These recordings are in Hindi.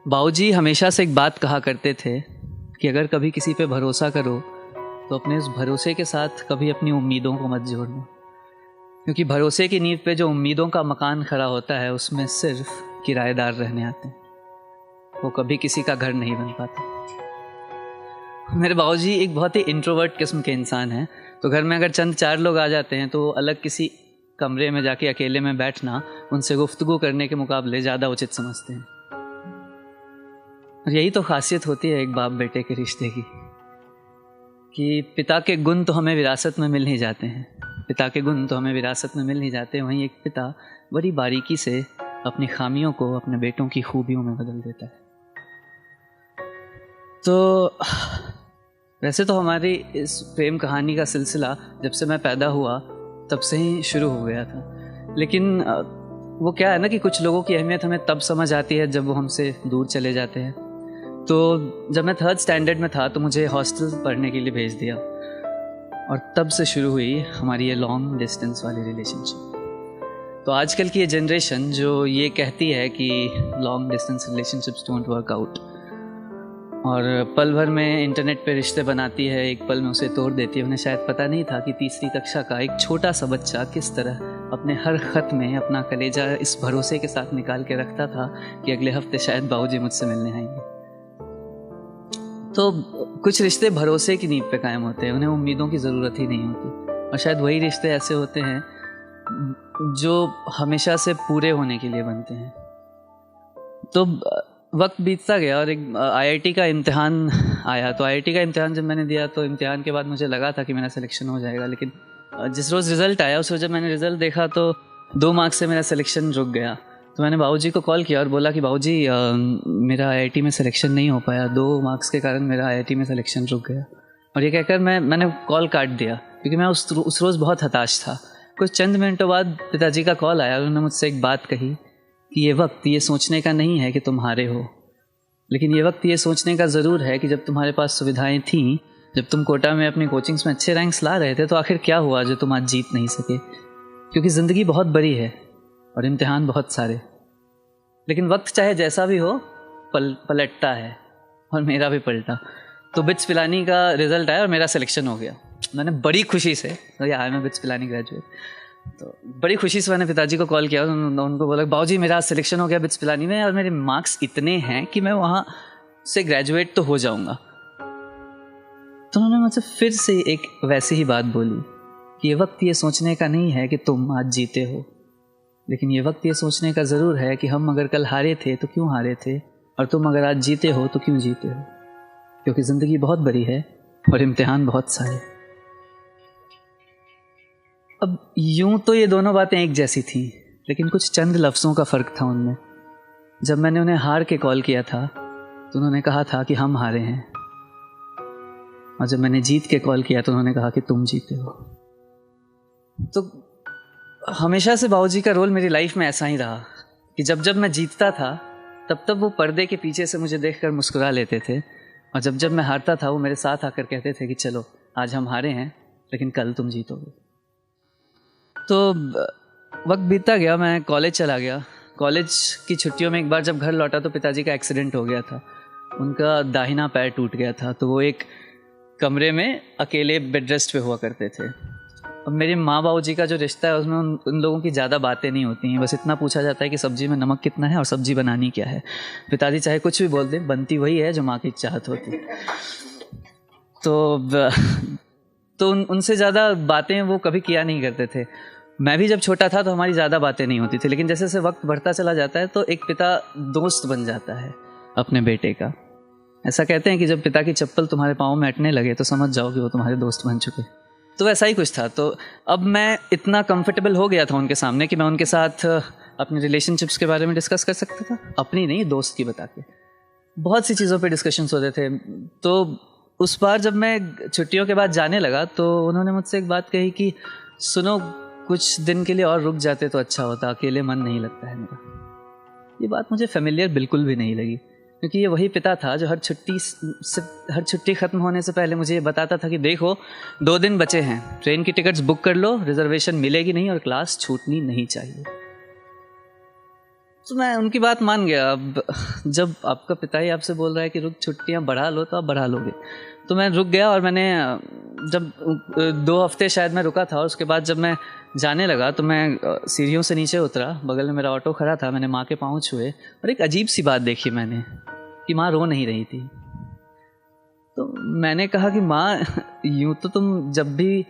बाऊजी हमेशा से एक बात कहा करते थे कि अगर कभी किसी पे भरोसा करो तो अपने उस भरोसे के साथ कभी अपनी उम्मीदों को मत जोड़ना, क्योंकि भरोसे की नींव पे जो उम्मीदों का मकान खड़ा होता है उसमें सिर्फ किराएदार रहने आते हैं, वो कभी किसी का घर नहीं बन पाता। मेरे बाऊजी एक बहुत ही इंट्रोवर्ट किस्म के इंसान हैं, तो घर में अगर चंद चार लोग आ जाते हैं तो अलग किसी कमरे में जाके अकेले में बैठना उनसे गुफ्तगू करने के मुकाबले ज़्यादा उचित समझते हैं। और यही तो खासियत होती है एक बाप बेटे के रिश्ते की, कि पिता के गुण तो हमें विरासत में मिल नहीं जाते हैं, वहीं एक पिता बड़ी बारीकी से अपनी खामियों को अपने बेटों की खूबियों में बदल देता है। तो वैसे तो हमारी इस प्रेम कहानी का सिलसिला जब से मैं पैदा हुआ तब से ही शुरू हो गया था, लेकिन वो क्या है ना कि कुछ लोगों की अहमियत हमें तब समझ आती है जब वो हमसे दूर चले जाते हैं। तो जब मैं 3rd स्टैंडर्ड में था तो मुझे हॉस्टल पढ़ने के लिए भेज दिया, और तब से शुरू हुई हमारी ये लॉन्ग डिस्टेंस वाली रिलेशनशिप। तो आजकल की ये जनरेशन जो ये कहती है कि long distance relationships don't work out, और पल भर में इंटरनेट पे रिश्ते बनाती है, एक पल में उसे तोड़ देती है। उन्हें शायद पता नहीं था कि 3री कक्षा का एक छोटा सा बच्चा किस तरह अपने हर ख़त में अपना कलेजा इस भरोसे के साथ निकाल के रखता था कि अगले हफ्ते शायद बाबूजी मुझसे मिलने आएंगे। तो कुछ रिश्ते भरोसे की नींव पे कायम होते हैं, उन्हें उम्मीदों की ज़रूरत ही नहीं होती, और शायद वही रिश्ते ऐसे होते हैं जो हमेशा से पूरे होने के लिए बनते हैं। तो वक्त बीतता गया और एक आईआईटी का इम्तिहान आया। तो आईआईटी का इम्तिहान जब मैंने दिया तो इम्तिहान के बाद मुझे लगा था कि मेरा सिलेक्शन हो जाएगा, लेकिन जिस रोज़ रिज़ल्ट आया उस रोज़ जब मैंने रिज़ल्ट देखा तो 2 मार्क्स से मेरा सिलेक्शन रुक गया। तो मैंने बाबूजी को कॉल किया और बोला कि बाबूजी मेरा आईआईटी में सिलेक्शन नहीं हो पाया, 2 मार्क्स के कारण मेरा आईआईटी में सिलेक्शन रुक गया। और ये कहकर मैंने कॉल काट दिया, क्योंकि मैं उस रोज़ बहुत हताश था। कुछ चंद मिनटों बाद पिताजी का कॉल आया और उन्होंने मुझसे एक बात कही कि ये वक्त ये सोचने का नहीं है कि तुम हारे हो, लेकिन ये वक्त ये सोचने का ज़रूर है कि जब तुम्हारे पास सुविधाएं थीं, जब तुम कोटा में अपनी कोचिंग्स में अच्छे रैंक्स ला रहे थे, तो आखिर क्या हुआ जो तुम आज जीत नहीं सके। क्योंकि ज़िंदगी बहुत बड़ी है और इम्तिहान बहुत सारे, लेकिन वक्त चाहे जैसा भी हो पलटता है, और मेरा भी पलटा। तो बिट्स पिलानी का रिज़ल्ट आया और मेरा सिलेक्शन हो गया। मैंने बड़ी खुशी से, I am bits Pilani graduate, तो बड़ी खुशी से मैंने पिताजी को कॉल किया, उनको बोला बाबूजी मेरा सिलेक्शन हो गया बिट्स पिलानी में, और मेरे मार्क्स इतने हैं कि मैं वहाँ से ग्रेजुएट तो हो जाऊँगा। तो उन्होंने मुझसे फिर से एक वैसी ही बात बोली कि ये वक्त ये सोचने का नहीं है कि तुम आज जीते हो, लेकिन ये वक्त ये सोचने का ज़रूर है कि हम अगर कल हारे थे तो क्यों हारे थे, और तुम अगर आज जीते हो तो क्यों जीते हो। क्योंकि ज़िंदगी बहुत बड़ी है और इम्तिहान बहुत सारे। अब यूं तो ये दोनों बातें एक जैसी थीं, लेकिन कुछ चंद लफ्ज़ों का फ़र्क था उनमें। जब मैंने उन्हें हार के कॉल किया था तो उन्होंने कहा था कि हम हारे हैं, और जब मैंने जीत के कॉल किया तो उन्होंने कहा कि तुम जीते हो। तो हमेशा से बाबूजी का रोल मेरी लाइफ में ऐसा ही रहा कि जब जब मैं जीतता था तब तब वो पर्दे के पीछे से मुझे देखकर मुस्कुरा लेते थे, और जब जब मैं हारता था वो मेरे साथ आकर कहते थे कि चलो आज हम हारे हैं लेकिन कल तुम जीतोगे। तो वक्त बीतता गया, मैं कॉलेज चला गया। कॉलेज की छुट्टियों में एक बार जब घर लौटा तो पिताजी का एक्सीडेंट हो गया था, उनका दाहिना पैर टूट गया था। तो वो एक कमरे में अकेले बेड रेस्ट पे हुआ करते थे। अब मेरे माँ बाबूजी का जो रिश्ता है उसमें उन लोगों की ज़्यादा बातें नहीं होती हैं, बस इतना पूछा जाता है कि सब्जी में नमक कितना है और सब्जी बनानी क्या है। पिताजी चाहे कुछ भी बोल दें, बनती वही है जो माँ की चाहत होती। तो उनसे ज़्यादा बातें वो कभी किया नहीं करते थे। मैं भी जब छोटा था तो हमारी ज़्यादा बातें नहीं होती थी, लेकिन जैसे जैसे वक्त बढ़ता चला जाता है तो एक पिता दोस्त बन जाता है अपने बेटे का। ऐसा कहते हैं कि जब पिता की चप्पल तुम्हारे पाँव में अटने लगे तो समझ जाओ कि वो तुम्हारे दोस्त बन चुके। तो वैसा ही कुछ था। तो अब मैं इतना कंफर्टेबल हो गया था उनके सामने कि मैं उनके साथ अपने रिलेशनशिप्स के बारे में डिस्कस कर सकता था, अपनी नहीं दोस्त की बता के। बहुत सी चीज़ों पे डिस्कशंस होते थे। तो उस बार जब मैं छुट्टियों के बाद जाने लगा तो उन्होंने मुझसे एक बात कही कि सुनो, कुछ दिन के लिए और रुक जाते तो अच्छा होता, अकेले मन नहीं लगता है मेरा। ये बात मुझे फेमिलियर बिल्कुल भी नहीं लगी, क्योंकि ये वही पिता था जो हर छुट्टी ख़त्म होने से पहले मुझे ये बताता था कि देखो 2 दिन बचे हैं, ट्रेन की टिकट्स बुक कर लो, रिजर्वेशन मिलेगी नहीं और क्लास छूटनी नहीं चाहिए। तो मैं उनकी बात मान गया। अब जब आपका पिता ही आपसे बोल रहा है कि रुक छुट्टियां बढ़ा लो तो आप बढ़ा लोगे, तो मैं रुक गया। और मैंने जब 2 हफ्ते शायद मैं रुका था, और उसके बाद जब मैं जाने लगा तो मैं सीढ़ियों से नीचे उतरा, बगल में मेरा ऑटो खड़ा था, मैंने माँ के पाँव छुए और एक अजीब सी बात देखी मैंने कि माँ रो नहीं रही थी। तो मैंने कहा कि माँ, यूँ तो तुम जब भी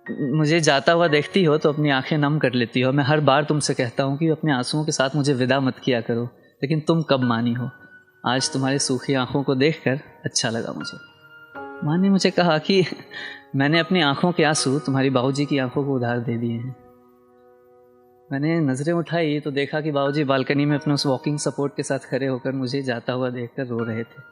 मुझे जाता हुआ देखती हो तो अपनी आंखें नम कर लेती हो। मैं हर बार तुमसे कहता हूँ कि अपने आंसुओं के साथ मुझे विदा मत किया करो, लेकिन तुम कब मानी हो। आज तुम्हारी सूखी आंखों को देखकर अच्छा लगा मुझे। माँ ने मुझे कहा कि मैंने अपनी आंखों के आंसू तुम्हारी बाबूजी की आंखों को उधार दे दिए हैं। मैंने नज़रें उठाई तो देखा कि बाबूजी बालकनी में अपने उस वॉकिंग सपोर्ट के साथ खड़े होकर मुझे जाता हुआ देखकर रो रहे थे।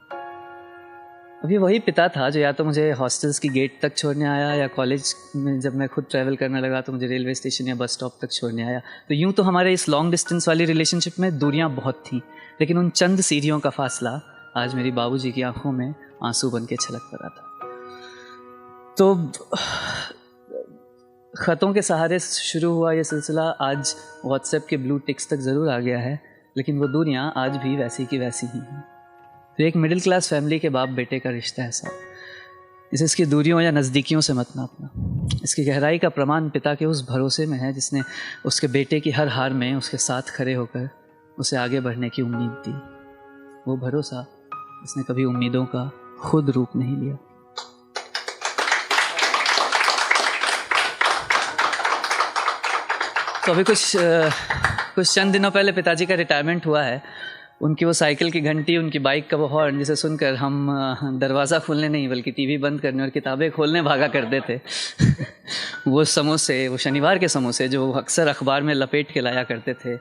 अब ये वही पिता था जो या तो मुझे हॉस्टल्स की गेट तक छोड़ने आया, या कॉलेज में जब मैं खुद ट्रैवल करने लगा तो मुझे रेलवे स्टेशन या बस स्टॉप तक छोड़ने आया। तो यूँ तो हमारे इस लॉन्ग डिस्टेंस वाली रिलेशनशिप में दूरियां बहुत थीं, लेकिन उन चंद सीढ़ियों का फासला आज मेरी बाबूजी की आंखों में आंसू बन के छलक पड़ा था। तो ख़तों के सहारे शुरू हुआ ये सिलसिला आज व्हाट्सएप के ब्लू टिक्स तक ज़रूर आ गया है, लेकिन वो दूरियां आज भी वैसी की वैसी ही हैं। तो एक मिडिल क्लास फैमिली के बाप बेटे का रिश्ता है साहब, इसे इसकी दूरियों या नज़दीकियों से मत नापना। इसकी गहराई का प्रमाण पिता के उस भरोसे में है जिसने उसके बेटे की हर हार में उसके साथ खड़े होकर उसे आगे बढ़ने की उम्मीद दी। वो भरोसा इसने कभी उम्मीदों का खुद रूप नहीं लिया। तो अभी कुछ चंद दिनों पहले पिताजी का रिटायरमेंट हुआ है। उनकी वो साइकिल की घंटी, उनकी बाइक का वो हॉर्न, जिसे सुनकर हम दरवाज़ा खोलने नहीं बल्कि टीवी बंद करने और किताबें खोलने भागा करते थे। वो समोसे, वो शनिवार के समोसे जो अक्सर अखबार में लपेट के लाया करते थे,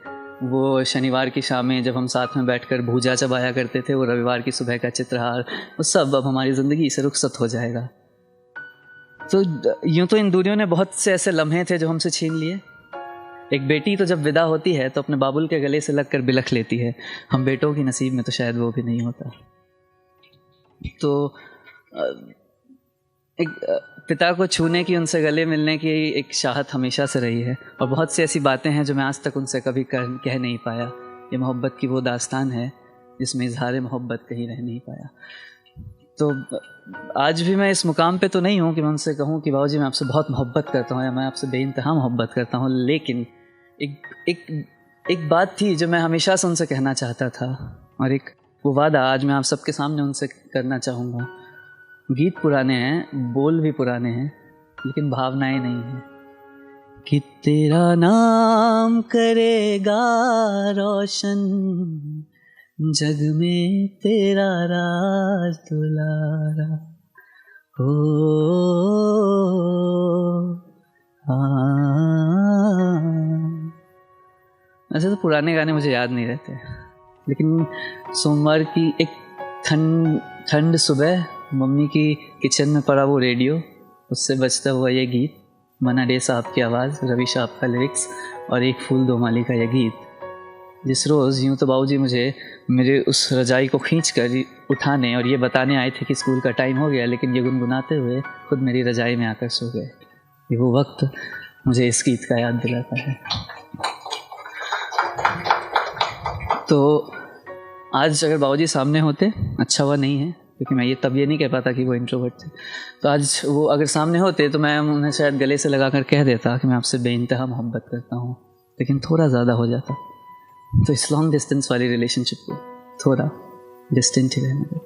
वो शनिवार की शामें जब हम साथ में बैठकर भूजा चबाया करते थे, वो रविवार की सुबह का चित्रहार, वो सब अब हमारी ज़िंदगी से रुखसत हो जाएगा। तो यूँ तो इन दूरियों ने बहुत से ऐसे लम्हे थे जो हमसे छीन लिए। एक बेटी तो जब विदा होती है तो अपने बाबुल के गले से लगकर बिलख लेती है। हम बेटों की नसीब में तो शायद वो भी नहीं होता। तो एक पिता को छूने की, उनसे गले मिलने की एक चाहत हमेशा से रही है, और बहुत सी ऐसी बातें हैं जो मैं आज तक उनसे कभी कह नहीं पाया। ये मोहब्बत की वो दास्तान है जिसमें इजहार मोहब्बत कहीं रह नहीं पाया। तो आज भी मैं इस मुकाम पे तो नहीं हूँ कि मैं उनसे कहूँ कि बाबूजी मैं आपसे बहुत मोहब्बत करता हूँ या मैं आपसे बेइंतहा मोहब्बत करता हूँ, लेकिन एक बात थी जो मैं हमेशा से उनसे कहना चाहता था, और एक वो वादा आज मैं आप सबके सामने उनसे करना चाहूँगा। गीत पुराने हैं, बोल भी पुराने हैं, लेकिन भावनाएं नहीं हैं। कि तेरा नाम करेगा रोशन, जग में तेरा राज दुलारा हो। ऐसे तो पुराने गाने मुझे याद नहीं रहते, लेकिन सोमवार की एक ठंड सुबह मम्मी की किचन में पड़ा वो रेडियो, उससे बजता हुआ ये गीत, मन्ना डे साहब की आवाज़, रवि साहब का लिरिक्स, और एक फूल दो माली का यह गीत। जिस रोज़ यूँ तो बाबूजी मुझे मेरे उस रजाई को खींच कर उठाने और ये बताने आए थे कि स्कूल का टाइम हो गया, लेकिन ये गुनगुनाते हुए खुद मेरी रजाई में आकर सो गए। ये वो वक्त मुझे इस गीत का याद दिलाता है। तो आज अगर बाबूजी सामने होते, अच्छा हुआ नहीं है क्योंकि मैं तब ये नहीं कह पाता कि वो इंट्रोवर्ट थे, तो आज वो अगर सामने होते तो मैं उन्हें शायद गले से लगा कर कह देता कि मैं आपसे बेइंतहा मोहब्बत करता हूँ, लेकिन थोड़ा ज़्यादा हो जाता। तो इस लॉन्ग डिस्टेंस वाली रिलेशनशिप को थोड़ा डिस्टेंट ही रहने दो।